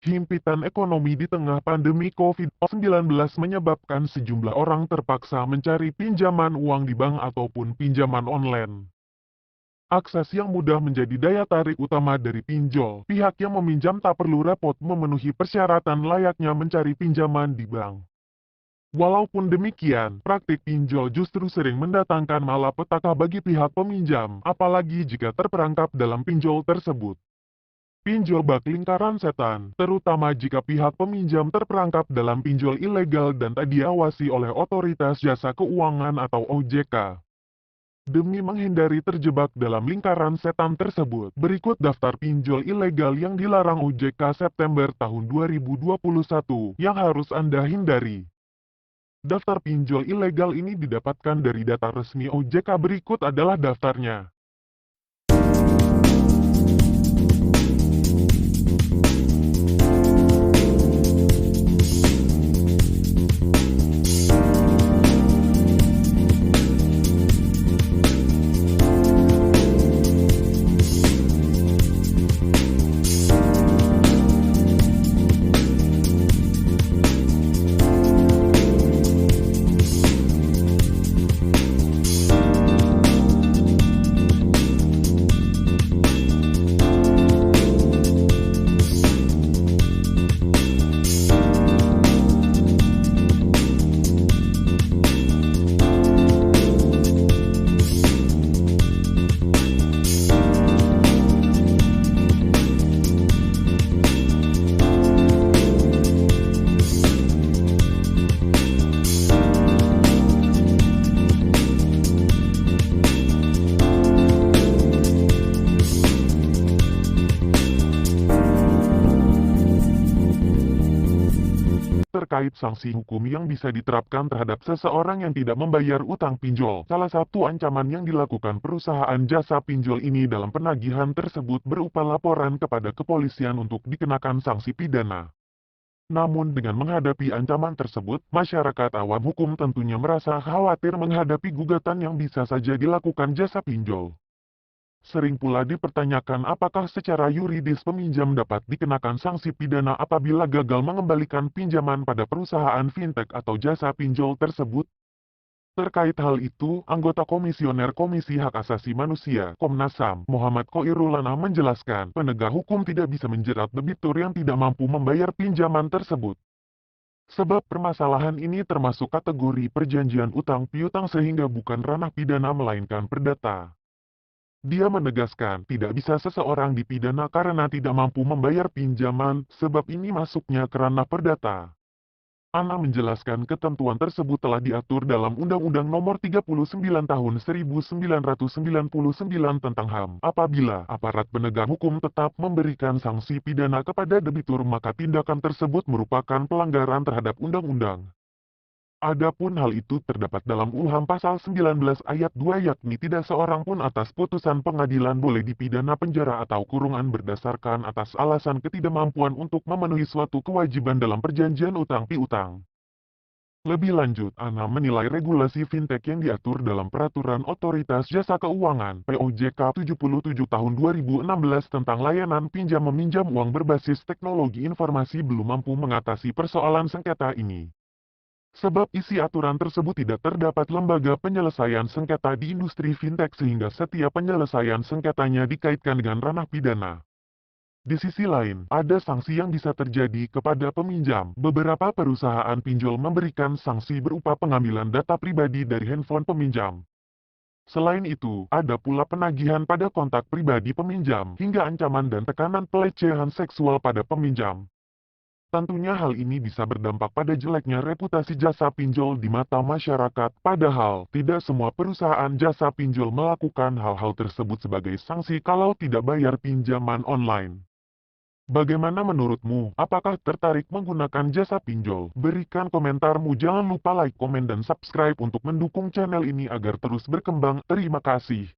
Himpitan ekonomi di tengah pandemi COVID-19 menyebabkan sejumlah orang terpaksa mencari pinjaman uang di bank ataupun pinjaman online. Akses yang mudah menjadi daya tarik utama dari pinjol. Pihak yang meminjam tak perlu repot memenuhi persyaratan layaknya mencari pinjaman di bank. Walaupun demikian, praktik pinjol justru sering mendatangkan malapetaka bagi pihak peminjam, apalagi jika terperangkap dalam pinjol tersebut. Pinjol bak lingkaran setan, terutama jika pihak peminjam terperangkap dalam pinjol ilegal dan tak diawasi oleh otoritas jasa keuangan atau OJK. Demi menghindari terjebak dalam lingkaran setan tersebut, berikut daftar pinjol ilegal yang dilarang OJK September tahun 2021 yang harus Anda hindari. Daftar pinjol ilegal ini didapatkan dari data resmi OJK. Berikut adalah daftarnya. Terkait sanksi hukum yang bisa diterapkan terhadap seseorang yang tidak membayar utang pinjol. Salah satu ancaman yang dilakukan perusahaan jasa pinjol ini dalam penagihan tersebut berupa laporan kepada kepolisian untuk dikenakan sanksi pidana. Namun dengan menghadapi ancaman tersebut, masyarakat awam hukum tentunya merasa khawatir menghadapi gugatan yang bisa saja dilakukan jasa pinjol. Sering pula dipertanyakan apakah secara yuridis peminjam dapat dikenakan sanksi pidana apabila gagal mengembalikan pinjaman pada perusahaan fintech atau jasa pinjol tersebut. Terkait hal itu, anggota Komisioner Komisi Hak Asasi Manusia, Komnas HAM, Muhammad Khoirul Anam menjelaskan, penegak hukum tidak bisa menjerat debitur yang tidak mampu membayar pinjaman tersebut. Sebab permasalahan ini termasuk kategori perjanjian utang piutang sehingga bukan ranah pidana melainkan perdata. Dia menegaskan, tidak bisa seseorang dipidana karena tidak mampu membayar pinjaman, sebab ini masuknya ke ranah perdata. Ana menjelaskan ketentuan tersebut telah diatur dalam Undang-Undang Nomor 39 Tahun 1999 tentang HAM. Apabila aparat penegak hukum tetap memberikan sanksi pidana kepada debitur, maka tindakan tersebut merupakan pelanggaran terhadap undang-undang. Adapun hal itu terdapat dalam UU Pasal 19 Ayat 2, yakni tidak seorang pun atas putusan pengadilan boleh dipidana penjara atau kurungan berdasarkan atas alasan ketidakmampuan untuk memenuhi suatu kewajiban dalam perjanjian utang piutang. Lebih lanjut, Ana menilai regulasi fintech yang diatur dalam Peraturan Otoritas Jasa Keuangan (POJK) 77 Tahun 2016 tentang layanan pinjam-meminjam uang berbasis teknologi informasi belum mampu mengatasi persoalan sengketa ini. Sebab isi aturan tersebut tidak terdapat lembaga penyelesaian sengketa di industri fintech sehingga setiap penyelesaian sengketanya dikaitkan dengan ranah pidana. Di sisi lain, ada sanksi yang bisa terjadi kepada peminjam. Beberapa perusahaan pinjol memberikan sanksi berupa pengambilan data pribadi dari handphone peminjam. Selain itu, ada pula penagihan pada kontak pribadi peminjam, hingga ancaman dan tekanan pelecehan seksual pada peminjam. Tentunya hal ini bisa berdampak pada jeleknya reputasi jasa pinjol di mata masyarakat, padahal tidak semua perusahaan jasa pinjol melakukan hal-hal tersebut sebagai sanksi kalau tidak bayar pinjaman online. Bagaimana menurutmu? Apakah tertarik menggunakan jasa pinjol? Berikan komentarmu, jangan lupa like, komen, dan subscribe untuk mendukung channel ini agar terus berkembang. Terima kasih.